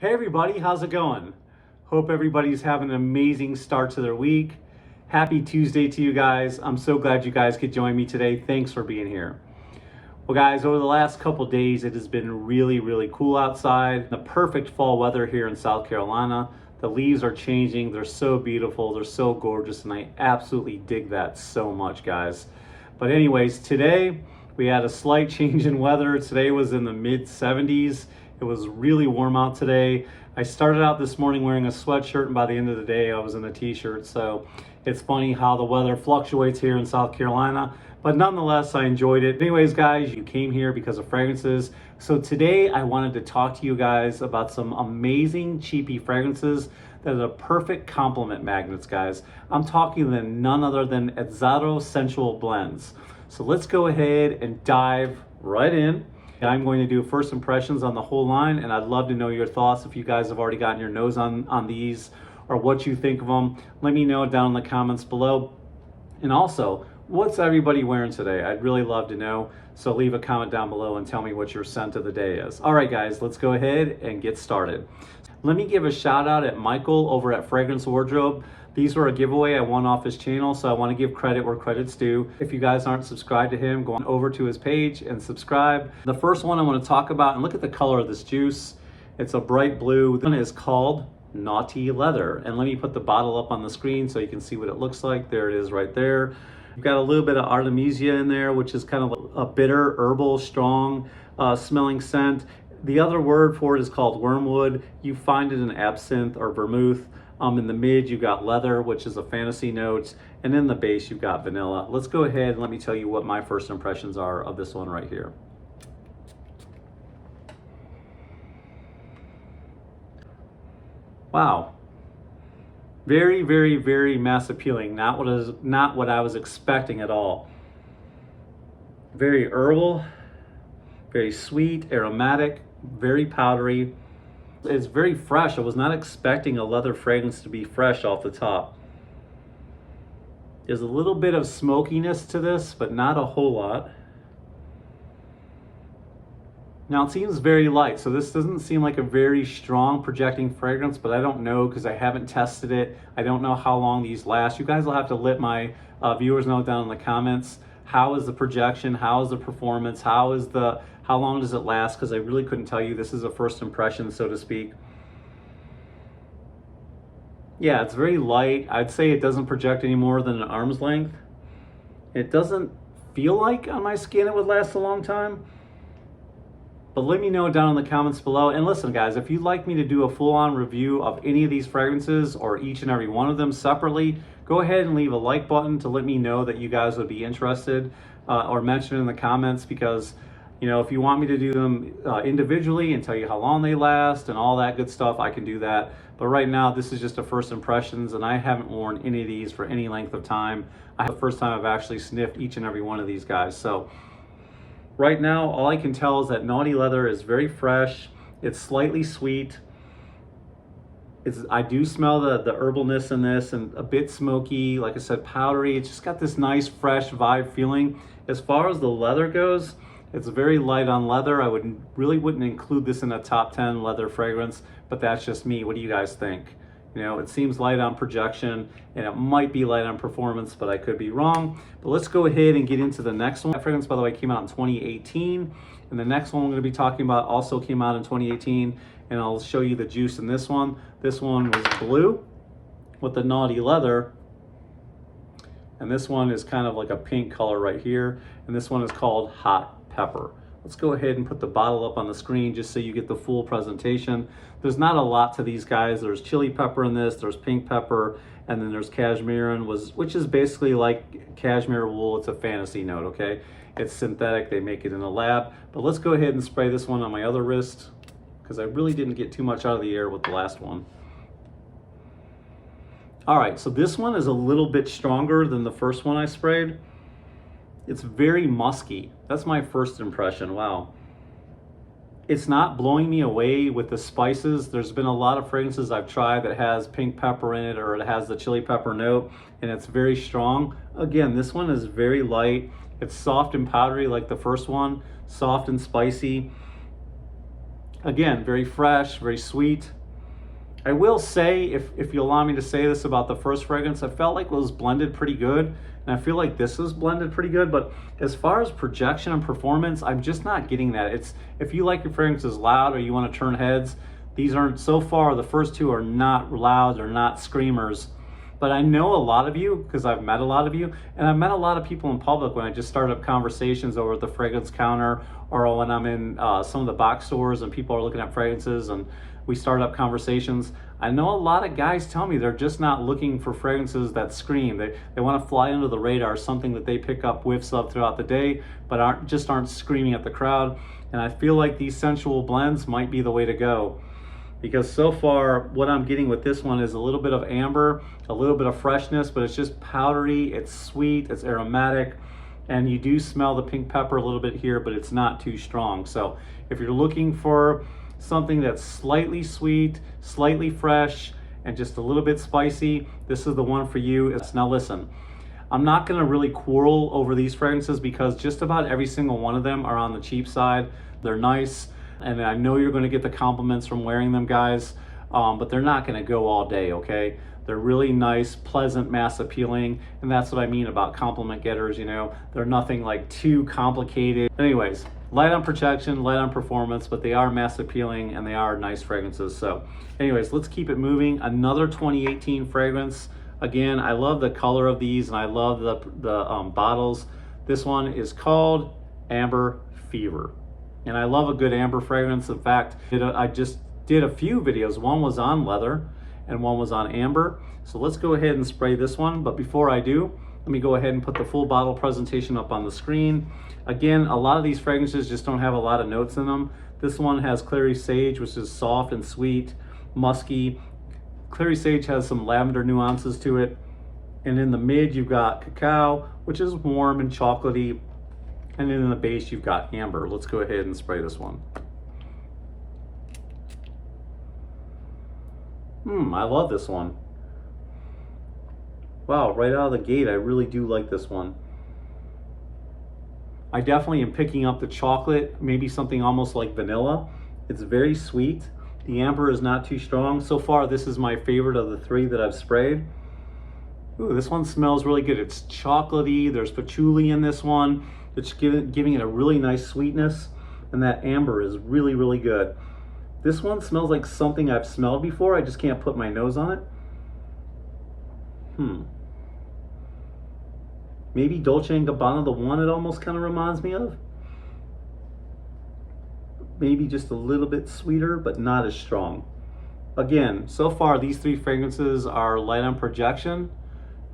Hey everybody, how's it going? Hope everybody's having an amazing start to their week. Happy Tuesday to you guys. I'm so glad you guys could join me today. Thanks for being here. Well guys, over the last couple days it has been really cool outside. The perfect fall weather here in South Carolina. The leaves are changing. They're so beautiful. They're so gorgeous and I absolutely dig that so much, guys. But anyways, today we had a slight change in weather. Today was in the mid 70s. It was really warm out today. I started out this morning wearing a sweatshirt and by the end of the day I was in a t-shirt. So it's funny how the weather fluctuates here in South Carolina, but nonetheless I enjoyed it. Anyways guys, you came here because of fragrances. So today I wanted to talk to you guys about some amazing cheapie fragrances that are perfect compliment magnets, guys. I'm talking then none other than Azzaro Sensual blends. So let's go ahead and dive right in. I'm going to do first impressions on the whole line, and I'd love to know your thoughts if you guys have already gotten your nose on these or what you think of them. Let me know down in the comments below. And also, what's everybody wearing today? I'd really love to know. So leave a comment down below and tell me what your scent of the day is. All right, guys, let's go ahead and get started. Let me give a shout out at Michael over at Fragrance Wardrobe. These were a giveaway I won off his channel, so I want to give credit where credit's due. If you guys aren't subscribed to him, go on over to his page and subscribe. The first one I want to talk about, and look at the color of this juice. It's a bright blue. This one is called Naughty Leather. And let me put the bottle up on the screen so you can see what it looks like. There it is right there. You've got a little bit of Artemisia in there, which is kind of a bitter, herbal, strong smelling scent. The other word for it is called wormwood. You find it in absinthe or vermouth. In the mid, you've got leather, which is a fantasy note. And in the base, you've got vanilla. Let's go ahead and let me tell you what my first impressions are of this one right here. Wow. Very mass appealing. Not what I was expecting at all. Very herbal, very sweet, aromatic, very powdery. It's very fresh. I was not expecting a leather fragrance to be fresh off the top. There's a little bit of smokiness to this, but not a whole lot. Now it seems very light, so this doesn't seem like a very strong projecting fragrance, but I don't know because I haven't tested it. I don't know how long these last. You guys will have to let my viewers know down in the comments. How is the projection? How is the performance? How long does it last? Because I really couldn't tell you. This is a first impression, so to speak. Yeah, it's very light. I'd say it doesn't project any more than an arm's length. It doesn't feel like on my skin it would last a long time. But let me know down in the comments below. And listen, guys, if you'd like me to do a full-on review of any of these fragrances or each and every one of them separately, go ahead and leave a like button to let me know that you guys would be interested or mention it in the comments, because you know, if you want me to do them individually and tell you how long they last and all that good stuff, I can do that. But right now, this is just a first impressions, and I haven't worn any of these for any length of time. The first time I've actually sniffed each and every one of these guys. So right now, all I can tell is that Naughty Leather is very fresh. It's slightly sweet. I do smell the herbalness in this, and a bit smoky, like I said, powdery. It's just got this nice, fresh vibe feeling. As far as the leather goes, it's very light on leather. I really wouldn't include this in a top 10 leather fragrance, but that's just me. What do you guys think? You know, it seems light on projection and it might be light on performance, but I could be wrong. But let's go ahead and get into the next one. That fragrance, by the way, came out in 2018. And the next one I'm going to be talking about also came out in 2018. And I'll show you the juice in this one. This one was blue with the Naughty Leather. And this one is kind of like a pink color right here. And this one is called Hot Pepper. Let's go ahead and put the bottle up on the screen just so you get the full presentation. There's not a lot to these guys. There's chili pepper in this, there's pink pepper, and then there's cashmere, which is basically like cashmere wool. It's a fantasy note, okay? It's synthetic, they make it in a lab. But let's go ahead and spray this one on my other wrist, because I really didn't get too much out of the air with the last one. All right, so this one is a little bit stronger than the first one I sprayed. It's very musky. That's my first impression. Wow. It's not blowing me away with the spices. There's been a lot of fragrances I've tried that has pink pepper in it, or it has the chili pepper note, and it's very strong. Again, this one is very light. It's soft and powdery like the first one, soft and spicy. Again, very fresh, very sweet. I will say, if you allow me to say this about the first fragrance, I felt like it was blended pretty good, and I feel like this is blended pretty good, but as far as projection and performance, I'm just not getting that. It's, if you like your fragrances loud or you want to turn heads, these aren't, so far, the first two are not loud, they're not screamers. But I know a lot of you, because I've met a lot of you, and I've met a lot of people in public when I just started up conversations over at the fragrance counter, or when I'm in some of the box stores and people are looking at fragrances and we start up conversations. I know a lot of guys tell me they're just not looking for fragrances that scream. They want to fly under the radar, something that they pick up whiffs of throughout the day, but aren't screaming at the crowd. And I feel like these sensual blends might be the way to go. Because so far, what I'm getting with this one is a little bit of amber, a little bit of freshness, but it's just powdery, it's sweet, it's aromatic, and you do smell the pink pepper a little bit here, but it's not too strong. So if you're looking for something that's slightly sweet, slightly fresh, and just a little bit spicy, this is the one for you. Now listen, I'm not gonna really quarrel over these fragrances because just about every single one of them are on the cheap side. They're nice, and I know you're gonna get the compliments from wearing them, guys, but they're not gonna go all day, okay? They're really nice, pleasant, mass appealing, and that's what I mean about compliment getters, you know? They're nothing like too complicated. Anyways, light on projection, light on performance, but they are mass appealing and they are nice fragrances. So anyways, let's keep it moving. Another 2018 fragrance. Again, I love the color of these and I love the bottles. This one is called Amber Fever. And I love a good amber fragrance. In fact, I just did a few videos. One was on leather and one was on amber. So let's go ahead and spray this one. But before I do, let me go ahead and put the full bottle presentation up on the screen. Again, a lot of these fragrances just don't have a lot of notes in them. This one has clary sage, which is soft and sweet, musky. Clary sage has some lavender nuances to it. And in the mid, you've got cacao, which is warm and chocolatey. And then in the base, you've got amber. Let's go ahead and spray this one. I love this one. Wow, right out of the gate, I really do like this one. I definitely am picking up the chocolate, maybe something almost like vanilla. It's very sweet. The amber is not too strong. So far, this is my favorite of the three that I've sprayed. Ooh, this one smells really good. It's chocolatey, there's patchouli in this one. It's giving it a really nice sweetness, and that amber is really, really good. This one smells like something I've smelled before, I just can't put my nose on it. Maybe Dolce&Gabbana, the one it almost kind of reminds me of. Maybe just a little bit sweeter, but not as strong. Again, so far these three fragrances are light on projection.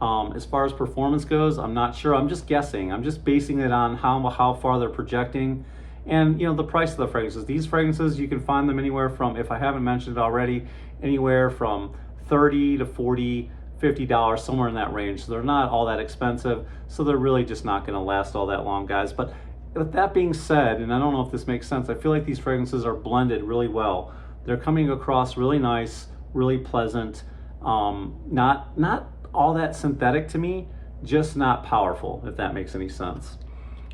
As far as performance goes, I'm not sure. I'm just guessing. I'm just basing it on how far they're projecting. And you know, the price of the fragrances. These fragrances, you can find them anywhere from, if I haven't mentioned it already, anywhere from $30 to $40, $50, somewhere in that range. So they're not all that expensive. So they're really just not gonna last all that long, guys. But with that being said, and I don't know if this makes sense, I feel like these fragrances are blended really well. They're coming across really nice, really pleasant, not all that synthetic to me, just not powerful, if that makes any sense.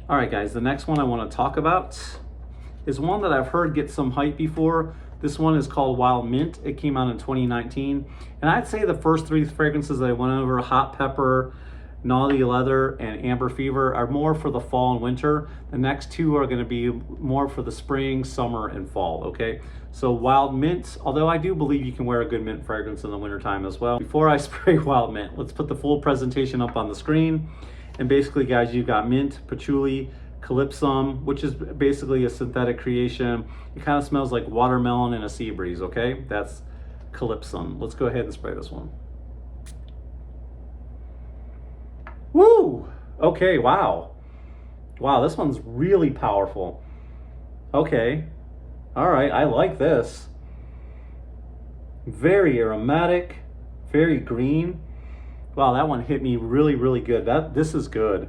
All right, guys, the next one I want to talk about is one that I've heard get some hype before. This one is called Wild Mint. It came out in 2019. And I'd say the first three fragrances that I went over, Hot Pepper, Naughty Leather, and Amber Fever, are more for the fall and winter. The next two are going to be more for the spring, summer, and fall, okay? So Wild Mint, although I do believe you can wear a good mint fragrance in the wintertime as well. Before I spray Wild Mint, let's put the full presentation up on the screen. And basically, guys, you've got mint, patchouli, calypsum, which is basically a synthetic creation. It kind of smells like watermelon and a sea breeze, okay? That's calypsum. Let's go ahead and spray this one. Woo! Okay, wow. Wow, this one's really powerful. Okay. All right, I like this. Very aromatic, very green. Wow, that one hit me really, really good. This is good.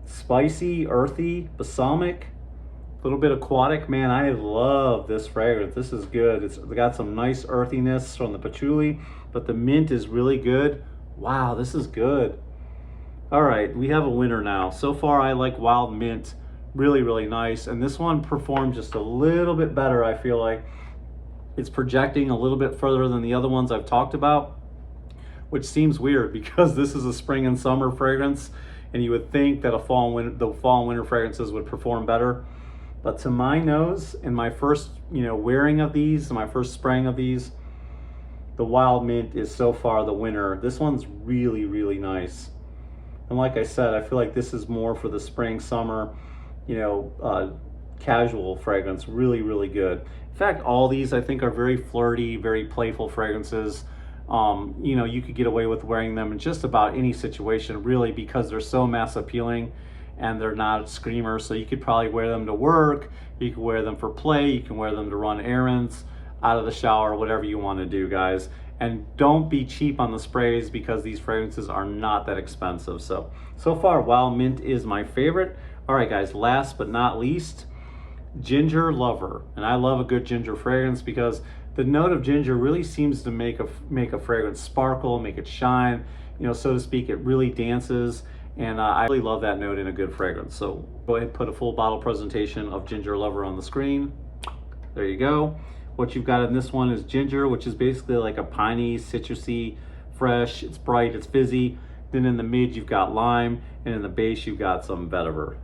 Spicy, earthy, balsamic, a little bit aquatic. Man, I love this fragrance. This is good. It's got some nice earthiness from the patchouli, but the mint is really good. Wow, this is good. All right, we have a winner now. So far, I like Wild Mint Really, really nice. And this one performed just a little bit better, I feel like. It's projecting a little bit further than the other ones I've talked about, which seems weird because this is a spring and summer fragrance, and you would think that the fall and winter fragrances would perform better. But to my nose, in my first, wearing of these, my first spraying of these, the Wild Mint is so far the winner. This one's really, really nice. And like I said, I feel like this is more for the spring, summer, casual fragrance. Really, really good. In fact, all these I think are very flirty, very playful fragrances. You could get away with wearing them in just about any situation, really, because they're so mass appealing and they're not screamers. So you could probably wear them to work, you can wear them for play, you can wear them to run errands, out of the shower, whatever you want to do, guys. And don't be cheap on the sprays because these fragrances are not that expensive. So far, Wild Mint is my favorite. All right, guys, last but not least, Ginger Lover. And I love a good ginger fragrance because the note of ginger really seems to make a fragrance sparkle, make it shine, so to speak. It really dances, and I really love that note in a good fragrance. So go ahead and put a full bottle presentation of Ginger Lover on the screen. There you go. What you've got in this one is ginger, which is basically like a piney, citrusy, fresh. It's bright, it's fizzy. Then in the mid, you've got lime, and in the base, you've got some vetiver.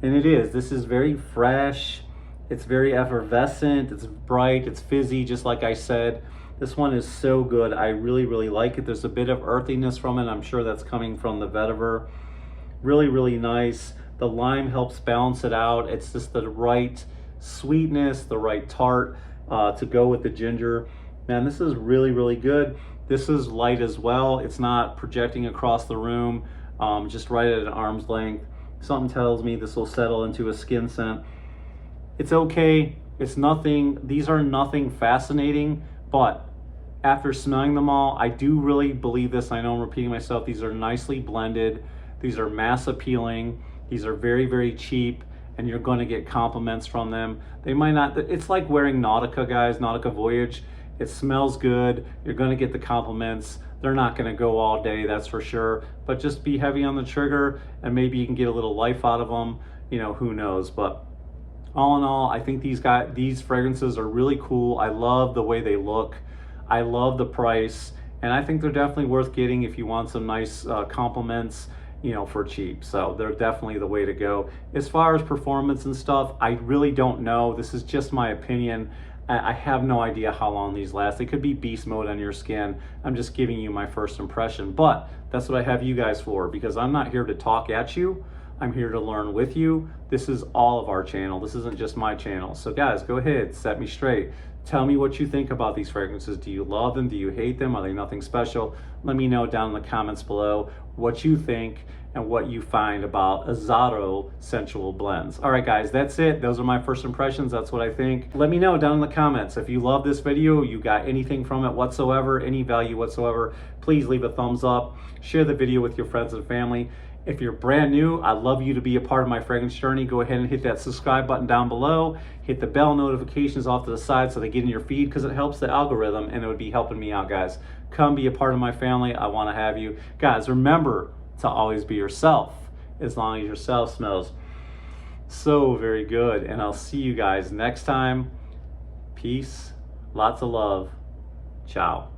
And this is very fresh, it's very effervescent, it's bright, it's fizzy, just like I said. This one is so good. I really, really like it. There's a bit of earthiness from it. I'm sure that's coming from the vetiver. Really, really nice. The lime helps balance it out. It's just the right sweetness, the right tart to go with the ginger. Man, this is really, really good. This is light as well. It's not projecting across the room, just right at an arm's length. Something tells me this will settle into a skin scent. It's okay. It's nothing. These are nothing fascinating, but after smelling them all, I do really believe this. I know I'm repeating myself. These are nicely blended. These are mass appealing. These are very, very cheap, and you're going to get compliments from them. They might not. It's like wearing Nautica, guys. Nautica Voyage. It smells good. You're going to get the compliments. They're not going to go all day, that's for sure. But just be heavy on the trigger, and maybe you can get a little life out of them. Who knows? But all in all, I think these fragrances are really cool. I love the way they look. I love the price, and I think they're definitely worth getting if you want some nice compliments, for cheap. So they're definitely the way to go. As far as performance and stuff, I really don't know. This is just my opinion. I have no idea how long these last. They could be beast mode on your skin. I'm just giving you my first impression, but that's what I have you guys for, because I'm not here to talk at you. I'm here to learn with you. This is all of our channel. This isn't just my channel. So guys, go ahead, set me straight. Tell me what you think about these fragrances. Do you love them? Do you hate them? Are they nothing special? Let me know down in the comments below what you think and what you find about Azzaro Sensual blends. All right, guys, that's it. Those are my first impressions. That's what I think. Let me know down in the comments. If you love this video, you got anything from it whatsoever, any value whatsoever, please leave a thumbs up. Share the video with your friends and family. If you're brand new, I'd love you to be a part of my fragrance journey. Go ahead and hit that subscribe button down below. Hit the bell notifications off to the side so they get in your feed, because it helps the algorithm and it would be helping me out, guys. Come be a part of my family. I want to have you. Guys, remember to always be yourself, as long as yourself smells so very good. And I'll see you guys next time. Peace. Lots of love. Ciao.